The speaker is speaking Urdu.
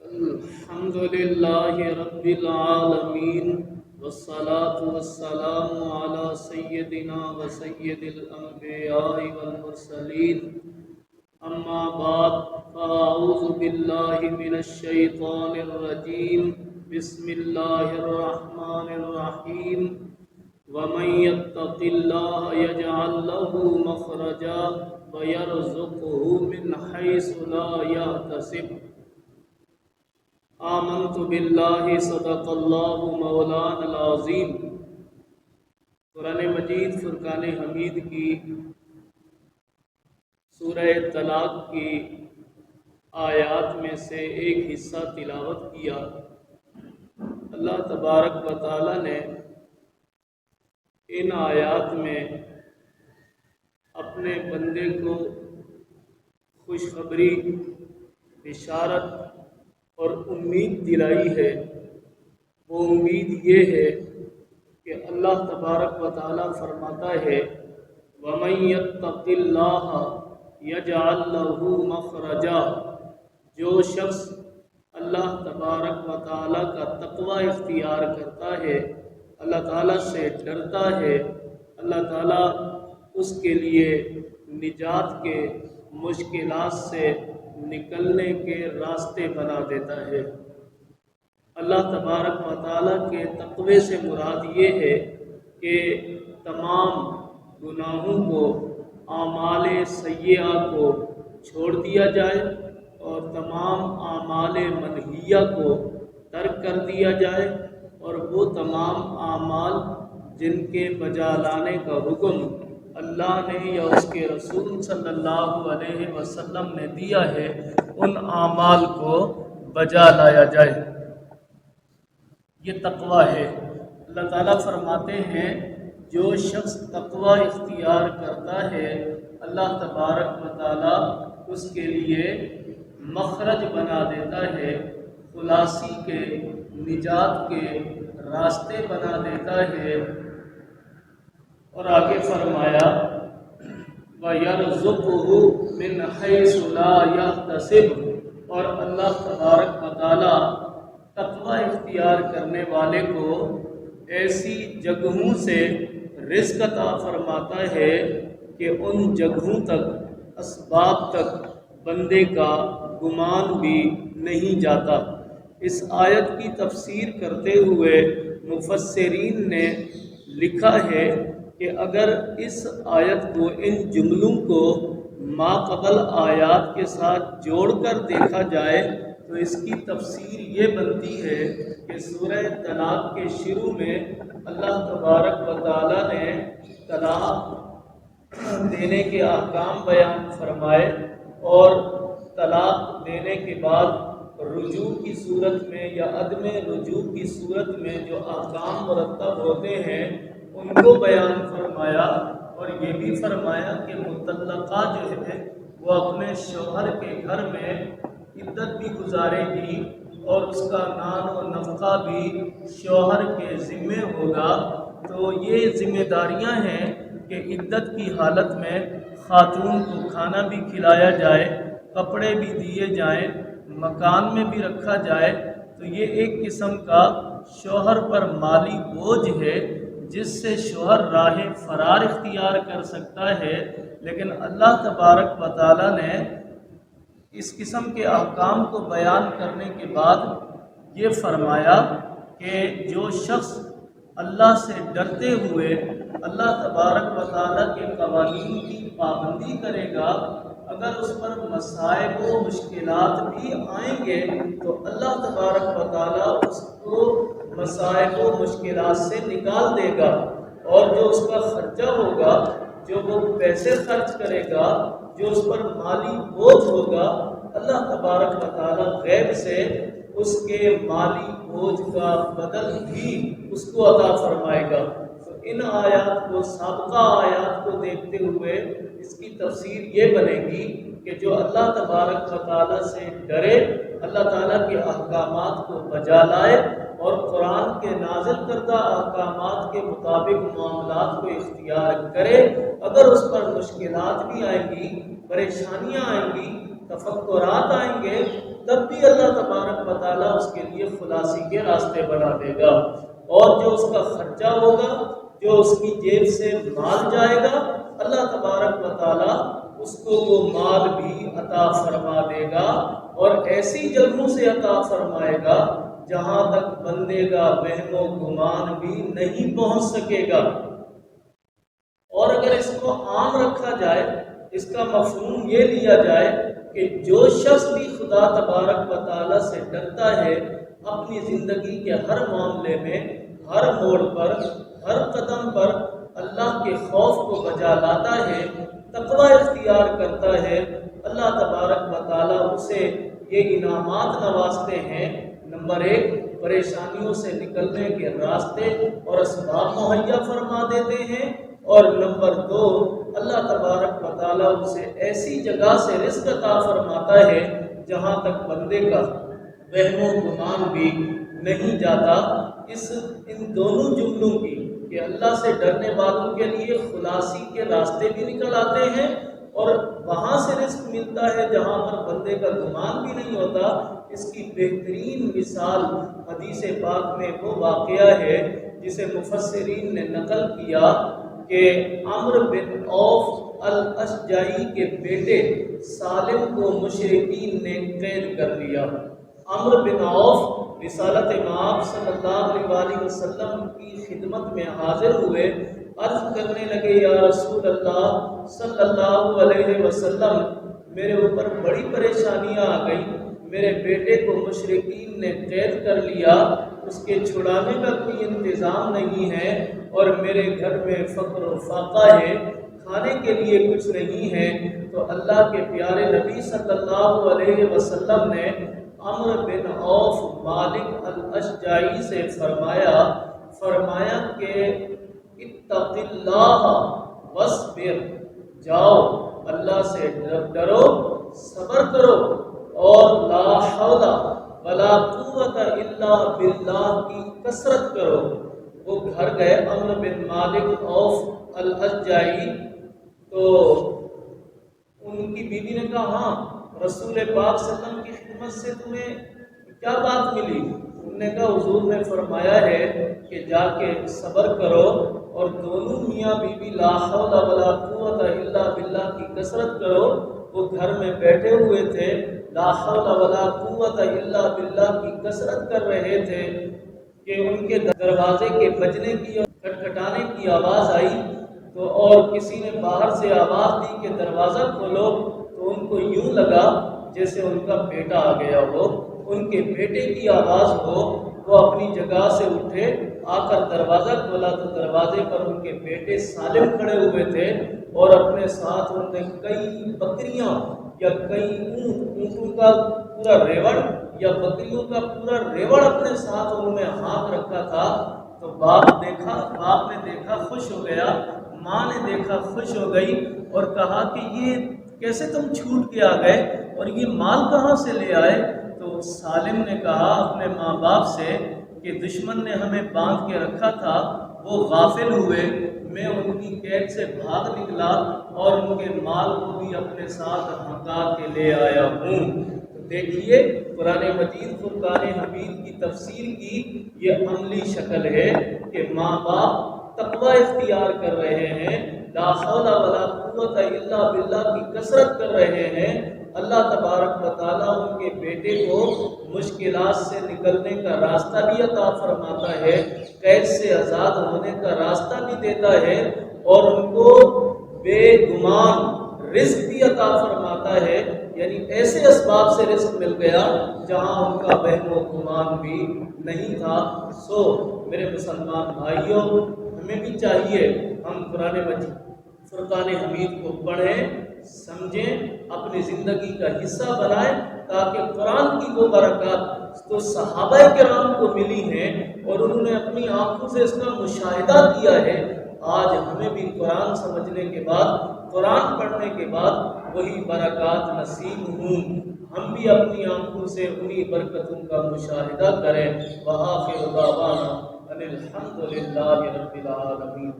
الحمد لله رب العالمين والصلاة والسلام على سيدنا وسيد الأنبياء والمرسلين أما بعد فأعوذ بالله من الشيطان الرجيم بسم الله الرحمن الرحيم ومن يتق الله يجعل له مخرجا ويرزقه من حيث لا يحتسب آمنت باللہ صدق اللہ مولانا العظیم۔ قرآن مجید فرقان حمید کی سورہ طلاق کی آیات میں سے ایک حصہ تلاوت کیا۔ اللہ تبارک و تعالی نے ان آیات میں اپنے بندے کو خوشخبری، بشارت اور امید دلائی ہے۔ وہ امید یہ ہے کہ اللہ تبارک و تعالی فرماتا ہے وَمَن يَتَّقِ اللَّهَ يَجْعَل لَّهُ مَخْرَجًا، جو شخص اللہ تبارک و تعالی کا تقوی اختیار کرتا ہے، اللہ تعالی سے ڈرتا ہے، اللہ تعالی اس کے لیے نجات کے مشکلات سے نکلنے کے راستے بنا دیتا ہے۔ اللہ تبارک و تعالیٰ کے تقوی سے مراد یہ ہے کہ تمام گناہوں کو، اعمال سیئہ کو چھوڑ دیا جائے اور تمام اعمال منہیہ کو ترک کر دیا جائے، اور وہ تمام اعمال جن کے بجا لانے کا حکم اللہ نے یا اس کے رسول صلی اللہ علیہ وسلم نے دیا ہے، ان اعمال کو بجا لایا جائے۔ یہ تقوی ہے۔ اللہ تعالیٰ فرماتے ہیں جو شخص تقوی اختیار کرتا ہے، اللہ تبارک و تعالیٰ اس کے لیے مخرج بنا دیتا ہے، خلاصی کے، نجات کے راستے بنا دیتا ہے۔ اور آگے فرمایا وَيَرْزُقُهُ مِنْ حَيْثُ لَا يَحْتَسِبُ، اور اللہ تبارک و تعالیٰ تقوی اختیار کرنے والے کو ایسی جگہوں سے رزق عطا فرماتا ہے کہ ان جگہوں تک، اسباب تک بندے کا گمان بھی نہیں جاتا۔ اس آیت کی تفسیر کرتے ہوئے مفسرین نے لکھا ہے کہ اگر اس آیت کو، ان جملوں کو ما قبل آیات کے ساتھ جوڑ کر دیکھا جائے تو اس کی تفسیر یہ بنتی ہے کہ سورہ طلاق کے شروع میں اللہ تبارک و تعالیٰ نے طلاق دینے کے احکام بیان فرمائے، اور طلاق دینے کے بعد رجوع کی صورت میں یا عدم رجوع کی صورت میں جو احکام مرتب ہوتے ہیں ان کو بیان فرمایا، اور یہ بھی فرمایا کہ مطلقہ جو ہے وہ اپنے شوہر کے گھر میں عدت بھی گزارے گی اور اس کا نان و نفقہ بھی شوہر کے ذمے ہوگا۔ تو یہ ذمہ داریاں ہیں کہ عدت کی حالت میں خاتون کو کھانا بھی کھلایا جائے، کپڑے بھی دیے جائیں، مکان میں بھی رکھا جائے۔ تو یہ ایک قسم کا شوہر پر مالی بوجھ ہے جس سے شوہر راہ فرار اختیار کر سکتا ہے، لیکن اللہ تبارک و تعالیٰ نے اس قسم کے احکام کو بیان کرنے کے بعد یہ فرمایا کہ جو شخص اللہ سے ڈرتے ہوئے اللہ تبارک و تعالیٰ کے قوانین کی پابندی کرے گا، اگر اس پر مصائب و مشکلات بھی آئیں گے تو اللہ تبارک و تعالیٰ اس کو مصائب و مشکلات سے نکال دے گا، اور جو اس کا خرچہ ہوگا، جو وہ پیسے خرچ کرے گا، جو اس پر مالی بوجھ ہوگا، اللہ تبارک و تعالیٰ غیب سے اس کے مالی بوجھ کا بدل بھی اس کو عطا فرمائے گا۔ تو ان آیات کو، سابقہ آیات کو دیکھتے ہوئے اس کی تفسیر یہ بنے گی کہ جو اللہ تبارک و تعالیٰ سے ڈرے، اللہ تعالیٰ کے احکامات کو بجا لائے اور قرآن کے نازل کردہ احکامات کے مطابق معاملات کو اختیار کرے، اگر اس پر مشکلات بھی آئیں گی، پریشانیاں آئیں گی، تفکرات آئیں گے، تب بھی اللہ تبارک و تعالیٰ اس کے لیے خلاصی کے راستے بنا دے گا، اور جو اس کا خرچہ ہوگا، جو اس کی جیب سے مال جائے گا، اللہ تبارک و تعالیٰ اس کو وہ مال بھی عطا فرما دے گا، اور ایسی جگہوں سے عطا فرمائے گا جہاں تک بندے کا وہم و گمان بھی نہیں پہنچ سکے گا۔ اور اگر اس کو عام رکھا جائے، اس کا مفہوم یہ لیا جائے کہ جو شخص بھی خدا تبارک و تعالیٰ سے ڈرتا ہے، اپنی زندگی کے ہر معاملے میں، ہر موڑ پر، ہر قدم پر اللہ کے خوف کو بجا لاتا ہے، تقوی اختیار کرتا ہے، اللہ تبارک و تعالیٰ اسے یہ انعامات نوازتے ہیں۔ نمبر 1، پریشانیوں سے نکلنے کے راستے اور اسباب مہیا فرما دیتے ہیں، اور نمبر 2، اللہ تبارک و تعالیٰ اسے ایسی جگہ سے رزق عطا فرماتا ہے جہاں تک بندے کا وہم و گمان بھی نہیں جاتا۔ ان دونوں جملوں کی کہ اللہ سے ڈرنے والوں کے لیے خلاصی کے راستے بھی نکل آتے ہیں، اور وہاں سے رزق ملتا ہے جہاں پر بندے کا گمان بھی نہیں ہوتا، اس کی بہترین مثال حدیث پاک میں وہ واقعہ ہے جسے مفسرین نے نقل کیا کہ عمرو بن عوف الاشجعی کے بیٹے سالم کو مشرکین نے قید کر لیا۔ عمرو بن عوف رسالت مآب صلی اللہ علیہ وسلم کی خدمت میں حاضر ہوئے، عرض کرنے لگے، یا رسول اللہ صلی اللہ علیہ وسلم، میرے اوپر بڑی پریشانیاں آ گئی، میرے بیٹے کو مشرکین نے قید کر لیا، اس کے چھڑانے کا کوئی انتظام نہیں ہے، اور میرے گھر میں فقر و فاقہ ہے، کھانے کے لیے کچھ نہیں ہے۔ تو اللہ کے پیارے نبی صلی اللہ علیہ وسلم نے عمرو بن عوف مالک الاشجعی سے فرمایا کہ اتق اللہ واصبر، جاؤ اللہ سے ڈرو، صبر کرو، اور لا حول ولا قوت الا باللہ کی کثرت کرو۔ وہ گھر گئے عمرو بن مالک عوف الاشجعی، تو ان کی بیوی نے کہا، ہاں رسول پاک صلی اللہ علیہ وسلم کی خدمت سے تمہیں کیا بات ملی؟ انہوں نے کہا، حضور نے فرمایا ہے کہ جا کے صبر کرو، اور دونوں میاں بیوی لا حول ولا قوت الا باللہ کی کثرت کرو۔ وہ گھر میں بیٹھے ہوئے تھے، لا حول ولا قوت الا باللہ کی کثرت کر رہے تھے کہ ان کے دروازے کے بجنے کی اور کھٹکھٹانے کی آواز آئی، تو اور کسی نے باہر سے آواز دی کہ دروازہ کھولو، تو ان کو یوں لگا جیسے ان کا بیٹا آ گیا ہو، ان کے بیٹے کی آواز ہو۔ وہ اپنی جگہ سے اٹھے، آ کر دروازہ کھولا تو دروازے پر ان کے بیٹے سالم کھڑے ہوئے تھے، اور اپنے ساتھ انہوں نے کئی بکریاں یا کئی اونٹوں کا پورا ریوڑ یا بکریوں کا پورا ریوڑ اپنے ساتھ انہوں نے ہاتھ رکھا تھا۔ تو باپ نے دیکھا خوش ہو گیا، ماں نے دیکھا خوش ہو گئی، اور کہا کہ یہ کیسے تم چھوٹ کے آ گئے، اور یہ مال کہاں سے لے آئے؟ تو سالم نے کہا اپنے ماں باپ سے کہ دشمن نے ہمیں باندھ کے رکھا تھا، وہ غافل ہوئے، میں ان کی قید سے بھاگ نکلا، اور ان کے مال کو بھی اپنے ساتھ ہنکا کے لے آیا ہوں۔ تو دیکھیے قرآن مجید فرقان حمید کی تفسیر کی یہ عملی شکل ہے کہ ماں باپ تقوی اختیار کر رہے ہیں، لا حول ولا قوت الا باللہ کی کثرت کر رہے ہیں، اللہ تبارک و تعالیٰ ان کے بیٹے کو مشکلات سے نکلنے کا راستہ بھی عطا فرماتا ہے، قید سے آزاد ہونے کا راستہ بھی دیتا ہے، اور ان کو بے گمان رزق بھی عطا فرماتا ہے، یعنی ایسے اسباب سے رزق مل گیا جہاں ان کا وہم و گمان بھی نہیں تھا۔ سو میرے مسلمان بھائیوں، ہمیں بھی چاہیے ہم قرآن مجید فرقان حمید کو پڑھیں، سمجھیں، اپنی زندگی کا حصہ بنائیں، تاکہ قرآن کی وہ برکات تو صحابہ کرام کو ملی ہیں اور انہوں نے اپنی آنکھوں سے اس کا مشاہدہ کیا ہے، آج ہمیں بھی قرآن سمجھنے کے بعد، قرآن پڑھنے کے بعد وہی برکات نصیب ہوں، ہم بھی اپنی آنکھوں سے انہی برکتوں کا مشاہدہ کریں۔ وآخر دعوانا ان الحمد للہ رب العالمین۔